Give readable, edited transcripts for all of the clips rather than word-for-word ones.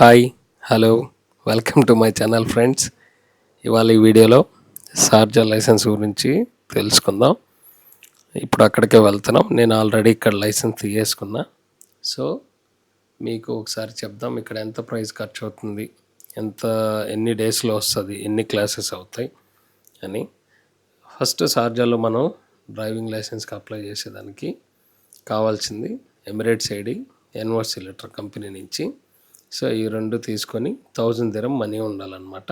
Hi, hello, welcome to my channel friends. ఇవాళ ఈ వీడియోలో షార్జా లైసెన్స్ గురించి తెలుసుకుందాం. ఇప్పుడు అక్కడికే వెళ్తున్నాం. నేను ఆల్రెడీ ఇక్కడ లైసెన్స్ తీసేసుకున్నా. సో మీకు ఒకసారి చెప్దాం ఇక్కడ ఎంత ప్రైస్ ఖర్చు అవుతుంది, ఎన్ని డేస్లో వస్తుంది, ఎన్ని క్లాసెస్ అవుతాయి అని. ఫస్ట్ షార్జాలో మనం డ్రైవింగ్ లైసెన్స్కి అప్లై చేసేదానికి కావాల్సింది Emirates ID, NOC letter company నుంచి. సో ఈ రెండు తీసుకొని 1000 dirham మనీ ఉండాలన్నమాట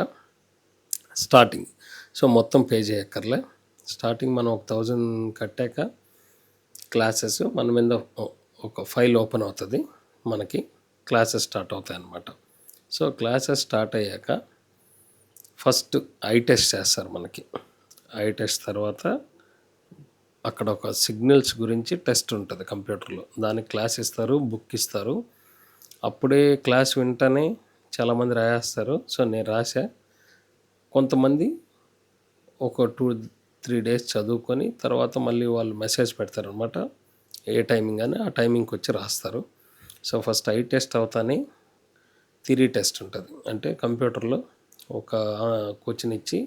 స్టార్టింగ్. సో మొత్తం పే చేయక్కర్లే. స్టార్టింగ్ మనం 1000 కట్టాక క్లాసెస్ మన మీద ఒక ఫైల్ ఓపెన్ అవుతుంది, మనకి క్లాసెస్ స్టార్ట్ అవుతాయి అన్నమాట. సో క్లాసెస్ స్టార్ట్ అయ్యాక ఫస్ట్ ఐ టెస్ట్ చేస్తారు మనకి. ఐ టెస్ట్ తర్వాత అక్కడ ఒక సిగ్నల్స్ గురించి టెస్ట్ ఉంటుంది కంప్యూటర్లో. దానికి క్లాస్ ఇస్తారు, బుక్ ఇస్తారు. అప్పుడే క్లాస్ వింటనే చాలామంది రాయేస్తారు. సో నేను రాసా. కొంతమంది ఒక 2-3 డేస్ చదువుకొని తర్వాత మళ్ళీ వాళ్ళు మెసేజ్ పెడతారనమాట, ఏ టైమింగ్ అని. ఆ టైమింగ్కి వచ్చి రాస్తారు. సో ఫస్ట్ ఐ టెస్ట్ అవుతానే థియరీ టెస్ట్ ఉంటుంది. అంటే కంప్యూటర్లో ఒక క్వశ్చన్ ఇచ్చి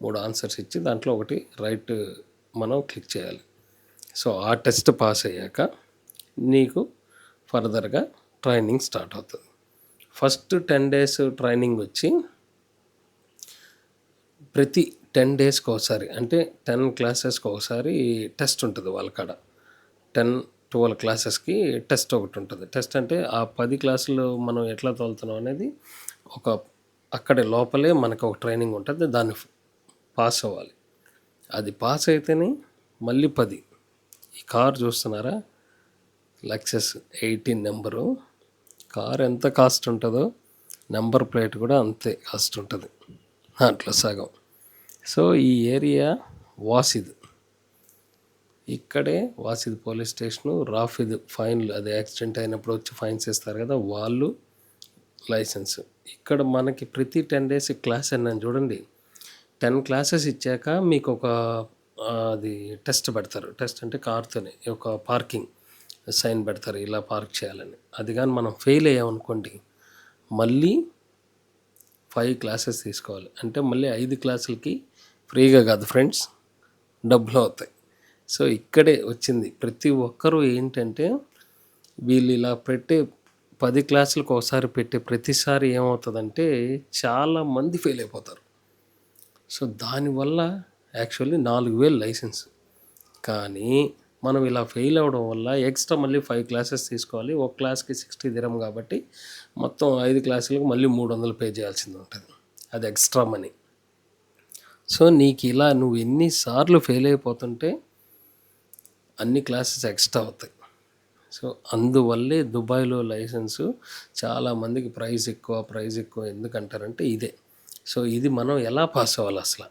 3 ఆన్సర్స్ ఇచ్చి దాంట్లో ఒకటి రైట్ మనం క్లిక్ చేయాలి. సో ఆ టెస్ట్ పాస్ అయ్యాక నీకు ఫర్దర్గా ట్రైనింగ్ స్టార్ట్ అవుతుంది. ఫస్ట్ 10 days ట్రైనింగ్ వచ్చి ప్రతి 10 daysకి ఒకసారి, అంటే 10 క్లాసెస్కి ఒకసారి టెస్ట్ ఉంటుంది వాళ్ళకాడ. 10-12 క్లాసెస్కి టెస్ట్ ఒకటి ఉంటుంది. టెస్ట్ అంటే ఆ 10 క్లాసులు మనం ఎట్లా తోలుతున్నాం అనేది ఒక అక్కడే లోపలే మనకు ఒక ట్రైనింగ్ ఉంటుంది. దాన్ని పాస్ అవ్వాలి. అది పాస్ అయితేనే మళ్ళీ 10. ఈ కార్ చూస్తున్నారా, లెక్సస్ 18 నెంబరు. కార్ ఎంత కాస్ట్ ఉంటుందో నెంబర్ ప్లేట్ కూడా అంతే కాస్ట్ ఉంటుంది, దాంట్లో సగం. సో ఈ ఏరియా వాసిద్, ఇక్కడే వాసిద్ పోలీస్ స్టేషను, రాఫిద్ ఫైన్లు, అది యాక్సిడెంట్ అయినప్పుడు వచ్చి ఫైన్స్ ఇస్తారు కదా వాళ్ళు, లైసెన్స్. ఇక్కడ మనకి ప్రతి 10 days క్లాస్ అన్నాను చూడండి. 10 క్లాసెస్ ఇచ్చాక మీకు ఒక అది టెస్ట్ పెడతారు. టెస్ట్ అంటే కార్తోనే ఒక పార్కింగ్ సైన్ పెడతారు, ఇలా పార్క్ చేయాలని. అది కానీ మనం ఫెయిల్ అయ్యామనుకోండి మళ్ళీ 5 క్లాసెస్ తీసుకోవాలి. అంటే మళ్ళీ 5 క్లాసులకి ఫ్రీగా కాదు ఫ్రెండ్స్, డబ్బులు అవుతాయి. సో ఇక్కడే వచ్చింది. ప్రతి ఒక్కరూ ఏంటంటే వీళ్ళు ఇలా పెట్టే 10 క్లాసులకు ఒకసారి పెట్టే ప్రతిసారి ఏమవుతుందంటే చాలామంది ఫెయిల్ అయిపోతారు. సో దానివల్ల యాక్చువల్లీ 4000 లైసెన్స్. కానీ మనం ఇలా ఫెయిల్ అవ్వడం వల్ల ఎక్స్ట్రా మళ్ళీ 5 క్లాసెస్ తీసుకోవాలి. ఒక క్లాస్కి 60 dirham కాబట్టి మొత్తం 5 క్లాసులకు మళ్ళీ 300 పే చేయాల్సింది ఉంటుంది. అది ఎక్స్ట్రా మనీ. సో నీకు ఇలా నువ్వు ఎన్నిసార్లు ఫెయిల్ అయిపోతుంటే అన్ని క్లాసెస్ ఎక్స్ట్రా అవుతాయి. సో అందువల్లే దుబాయ్లో లైసెన్సు చాలామందికి ప్రైస్ ఎక్కువ ఎందుకంటారంటే ఇదే. సో ఇది మనం ఎలా పాస్ అవ్వాలి, అసలు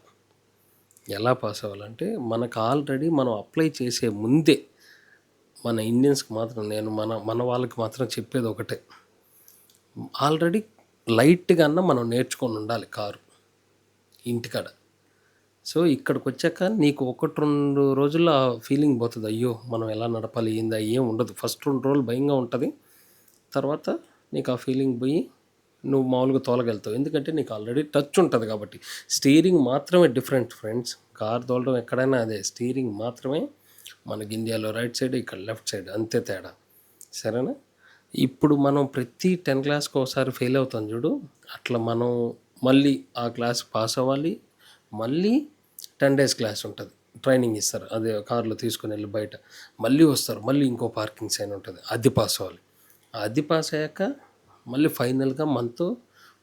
ఎలా పాస్ అవ్వాలంటే మనకు ఆల్రెడీ మనం అప్లై చేసే ముందే మన ఇండియన్స్కి మాత్రం, నేను మన వాళ్ళకి మాత్రం చెప్పేది ఒకటే, ఆల్రెడీ లైట్గా మనం నేర్చుకొని ఉండాలి కారు ఇంటికాడ. సో ఇక్కడికి వచ్చాక నీకు 1-2 రోజుల్లో ఆ ఫీలింగ్ పోతుంది. అయ్యో మనం ఎలా నడపాలి ఏందా ఏం ఉండదు. ఫస్ట్ 2 రోజులు భయంగా ఉంటుంది. తర్వాత నీకు ఆ ఫీలింగ్ పోయి నువ్వు మామూలుగా తోలగలుగుతావు. ఎందుకంటే నీకు ఆల్రెడీ టచ్ ఉంటుంది కాబట్టి. స్టీరింగ్ మాత్రమే డిఫరెంట్ ఫ్రెండ్స్. కార్ తోలడం ఎక్కడైనా అదే, స్టీరింగ్ మాత్రమే మనకి ఇండియాలో రైట్ సైడ్, ఇక్కడ లెఫ్ట్ సైడ్, అంతే తేడా. సరేనా? ఇప్పుడు మనం ప్రతి 10 క్లాస్కి ఒకసారి ఫెయిల్ అవుతాం చూడు, అట్లా మనం మళ్ళీ ఆ క్లాస్ పాస్ అవ్వాలి. మళ్ళీ 10 days క్లాస్ ఉంటుంది, ట్రైనింగ్ ఇస్తారు. అదే కార్లో తీసుకుని వెళ్ళి బయట మళ్ళీ వస్తారు. మళ్ళీ ఇంకో పార్కింగ్ సైన్ ఉంటుంది, అది పాస్ అవ్వాలి. అది పాస్ అయ్యాక మళ్ళీ ఫైనల్గా మనతో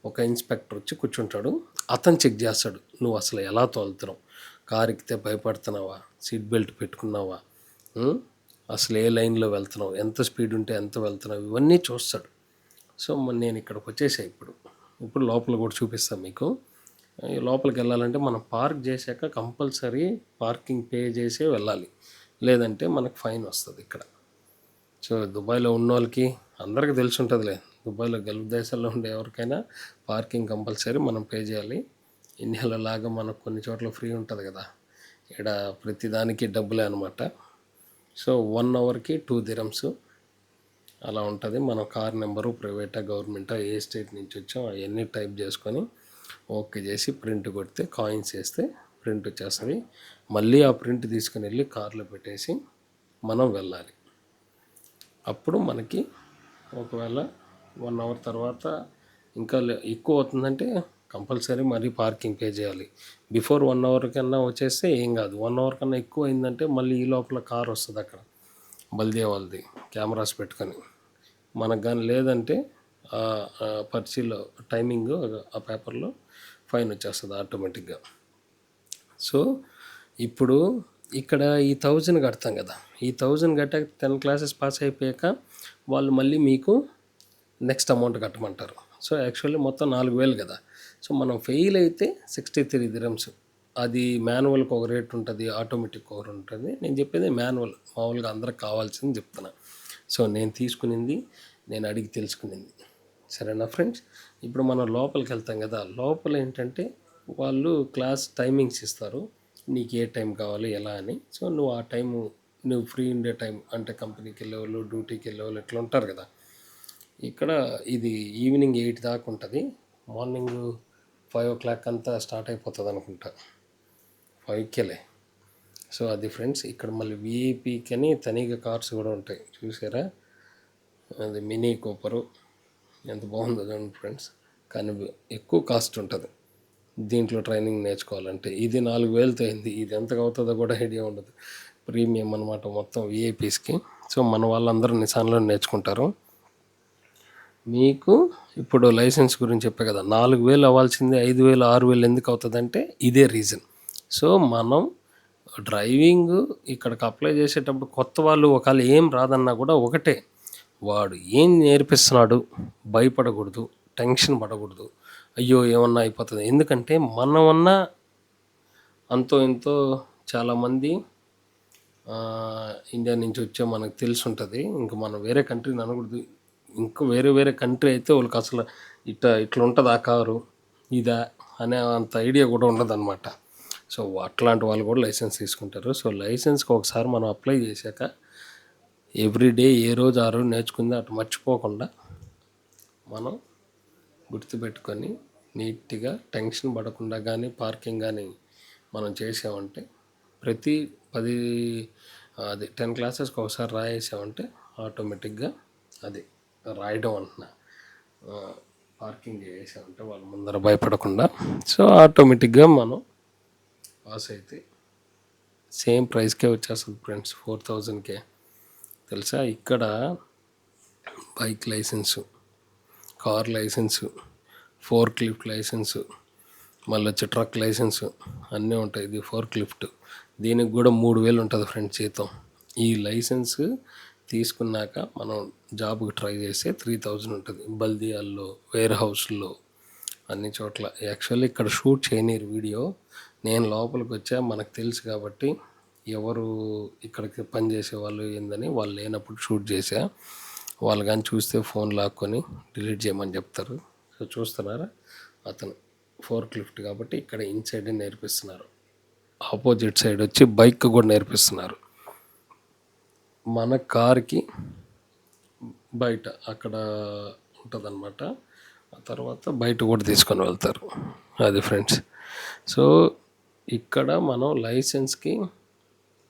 ఒక ఇన్స్పెక్టర్ వచ్చి కూర్చుంటాడు. అతను చెక్ చేస్తాడు నువ్వు అసలు ఎలా తోలుతున్నావు, కారు ఎక్కితే భయపడుతున్నావా, సీట్ బెల్ట్ పెట్టుకున్నావా, అసలు ఏ లైన్లో వెళ్తున్నావు, ఎంత స్పీడ్ ఉంటే ఎంత వెళ్తున్నావు, ఇవన్నీ చూస్తాడు. సో నేను ఇక్కడికి వచ్చేసా. ఇప్పుడు లోపల కూడా చూపిస్తాను మీకు. లోపలికి వెళ్ళాలంటే మనం పార్క్ చేశాక కంపల్సరీ పార్కింగ్ పే చేసే వెళ్ళాలి, లేదంటే మనకు ఫైన్ వస్తుంది ఇక్కడ. సో దుబాయ్లో ఉన్న వాళ్ళకి అందరికీ తెలిసి ఉంటుందిలే. దుబాయ్లో గల్ఫ్ దేశాల్లో ఉండే ఎవరికైనా పార్కింగ్ కంపల్సరీ మనం పే చేయాలి. ఇండియాలో లాగా మనకు కొన్ని చోట్ల ఫ్రీ ఉంటుంది కదా, ఇక్కడ ప్రతిదానికి డబ్బులే అనమాట. సో 1 hourకి 2 dirhams, అలా ఉంటుంది. మన కార్ నెంబరు, ప్రైవేటా గవర్నమెంటా, ఏ స్టేట్ నుంచి వచ్చాం అవన్నీ టైప్ చేసుకొని ఓకే చేసి ప్రింట్ కొడితే, కాయిన్స్ వేస్తే ప్రింట్ వచ్చేస్తుంది. మళ్ళీ ఆ ప్రింట్ తీసుకుని వెళ్ళి కార్లో పెట్టేసి మనం వెళ్ళాలి. అప్పుడు మనకి ఒకవేళ 1 అవర్ తర్వాత ఇంకా ఎక్కువ అవుతుందంటే కంపల్సరీ మరీ పార్కింగ్ పే చేయాలి. బిఫోర్ 1 అవర్ కన్నా వచ్చేస్తే ఏం కాదు. 1 అవర్ కన్నా ఎక్కువ అయిందంటే మళ్ళీ ఈ లోపల కార్ వస్తుంది అక్కడ బల్దే వాళ్ళది కెమెరాస్ పెట్టుకొని. మనకు కానీ లేదంటే పర్చీలో టైమింగ్ ఆ పేపర్లో ఫైన్ వచ్చేస్తుంది ఆటోమేటిక్గా. సో ఇప్పుడు ఇక్కడ ఈ 1000 కడతాం కదా, ఈ 1000 కట్టాక 10 క్లాసెస్ పాస్ అయిపోయాక వాళ్ళు మళ్ళీ మీకు నెక్స్ట్ అమౌంట్ కట్టమంటారు. సో యాక్చువల్లీ మొత్తం 4000 కదా. సో మనం ఫెయిల్ అయితే 63 dirhams. అది మాన్యువల్కి ఒక రేట్ ఉంటుంది, ఆటోమేటిక్ ఒక ఉంటుంది. నేను చెప్పేది మాన్యువల్, మామూలుగా అందరికి కావాల్సింది చెప్తున్నా. సో నేను తీసుకునింది, నేను అడిగి తెలుసుకునింది. సరేనా ఫ్రెండ్స్? ఇప్పుడు మనం లోపలికి వెళ్తాం కదా, లోపల ఏంటంటే వాళ్ళు క్లాస్ టైమింగ్స్ ఇస్తారు, నీకు ఏ టైం కావాలి ఎలా అని. సో నువ్వు ఆ టైము, నువ్వు ఫ్రీ ఉండే టైం అంటే కంపెనీకి వెళ్ళేవాళ్ళు, డ్యూటీకి వెళ్ళేవాళ్ళు ఇట్లా ఉంటారు కదా. ఇక్కడ ఇది ఈవినింగ్ 8 దాకా ఉంటుంది. మార్నింగ్ 5 o'clock అంతా స్టార్ట్ అయిపోతుంది అనుకుంటా, 5కే. సో అది ఫ్రెండ్స్. ఇక్కడ మళ్ళీ విఐపికి అని తనీగా కార్స్ కూడా ఉంటాయి, చూసారా? అది మినీ కూపరు ఎంత బాగుందో చూడండి ఫ్రెండ్స్. కానీ ఎక్కువ కాస్ట్ ఉంటుంది దీంట్లో ట్రైనింగ్ నేర్చుకోవాలంటే. ఇది 4000తో అయింది, ఇది ఎంతగా అవుతుందో కూడా ఐడియా ఉండదు. ప్రీమియం అనమాట మొత్తం విఐపీస్కి. సో మన వాళ్ళందరూ నిసాన్లో నేర్చుకుంటారు. మీకు ఇప్పుడు లైసెన్స్ గురించి చెప్పే కదా, 4000 అవ్వాల్సింది 5000 6000 ఎందుకు అవుతుందంటే ఇదే రీజన్. సో మనం డ్రైవింగ్ ఇక్కడికి అప్లై చేసేటప్పుడు కొత్త వాళ్ళు ఒకవేళ ఏం రాదన్నా కూడా ఒకటే, వాడు ఏం నేర్పిస్తున్నాడు భయపడకూడదు, టెన్షన్ పడకూడదు, అయ్యో ఏమన్నా అయిపోతుంది. ఎందుకంటే మనమన్నా అంతో ఎంతో చాలామంది ఇండియా నుంచి వచ్చే మనకు తెలిసి ఉంటుంది. ఇంకా మనం వేరే కంట్రీని అనకూడదు. ఇంకా వేరే కంట్రీ అయితే వాళ్ళకి అసలు ఇట్లా ఉంటుంది ఆ కారు ఇదా అనే అంత ఐడియా కూడా ఉండదు అనమాట. సో అట్లాంటి వాళ్ళు కూడా లైసెన్స్ తీసుకుంటారు. సో లైసెన్స్కి ఒకసారి మనం అప్లై చేశాక ఎవ్రీడే ఏ రోజు ఆ రోజు నేర్చుకుంది అటు మర్చిపోకుండా మనం గుర్తుపెట్టుకొని నీట్గా టెన్షన్ పడకుండా కానీ పార్కింగ్ కానీ మనం చేసామంటే ప్రతి 10 క్లాసెస్కి ఒకసారి రాయేసామంటే ఆటోమేటిక్గా అది రాయడం అంటున్నా, పార్కింగ్ చేసామంటే వాళ్ళ ముందర భయపడకుండా సో ఆటోమేటిక్గా మనం పాస్ అయితే సేమ్ ప్రైస్కే వచ్చేస్తుంది ఫ్రెండ్స్, 4000కే. తెలుసా? ఇక్కడ bike licence, car licence, fork lift licence, మళ్ళీ వచ్చి ట్రక్ లైసెన్సు అన్నీ ఉంటాయి. ఇది ఫోర్క్ లిఫ్ట్, దీనికి కూడా 3000 ఉంటుంది ఫ్రెండ్స్ జీతం. ఈ లైసెన్స్ తీసుకున్నాక మనం జాబ్కి ట్రై చేస్తే 3000 ఉంటుంది. బల్దియాల్లో, వేర్ హౌస్లో, అన్ని చోట్ల. యాక్చువల్లీ ఇక్కడ షూట్ చేయనీరు వీడియో, నేను లోపలికి వచ్చా, మనకు తెలుసు కాబట్టి ఎవరు ఇక్కడికి పని చేసేవాళ్ళు ఏందని వాళ్ళు లేనప్పుడు షూట్ చేశా. వాళ్ళు కానీ చూస్తే ఫోన్ లాక్కొని డిలీట్ చేయమని చెప్తారు. సో చూస్తున్నారా, అతను ఫోర్క్ లిఫ్ట్ కాబట్టి ఇక్కడ ఇన్సైడ్ నేర్పిస్తున్నారు, ఆపోజిట్ సైడ్ వచ్చి బైక్ కూడా నేర్పిస్తున్నారు. మన కార్కి బయట అక్కడ ఉంటుందన్నమాట, ఆ తర్వాత బయట కూడా తీసుకొని వెళ్తారు. అది ఫ్రెండ్స్. సో ఇక్కడ మనం లైసెన్స్కి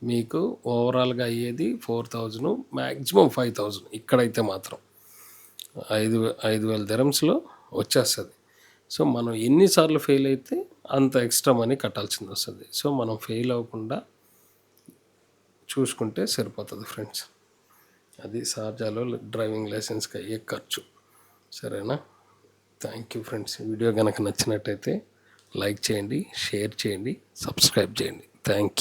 మీకు ఓవరాల్గా అయ్యేది 4000, మ్యాక్సిమం 5000. ఇక్కడైతే మాత్రం 5000 dirhamsలో వచ్చేస్తుంది. సో మనం ఎన్నిసార్లు ఫెయిల్ అయితే అంత ఎక్స్ట్రా మనీ కట్టాల్సింది వస్తుంది. సో మనం ఫెయిల్ అవ్వకుండా చూసుకుంటే సరిపోతుంది ఫ్రెండ్స్. అది షార్జాలో డ్రైవింగ్ లైసెన్స్కి అయ్యే ఖర్చు. సరేనా? Thank you friends. వీడియో కనుక నచ్చినట్టయితే లైక్ చేయండి, షేర్ చేయండి, సబ్స్క్రైబ్ చేయండి. Thank you.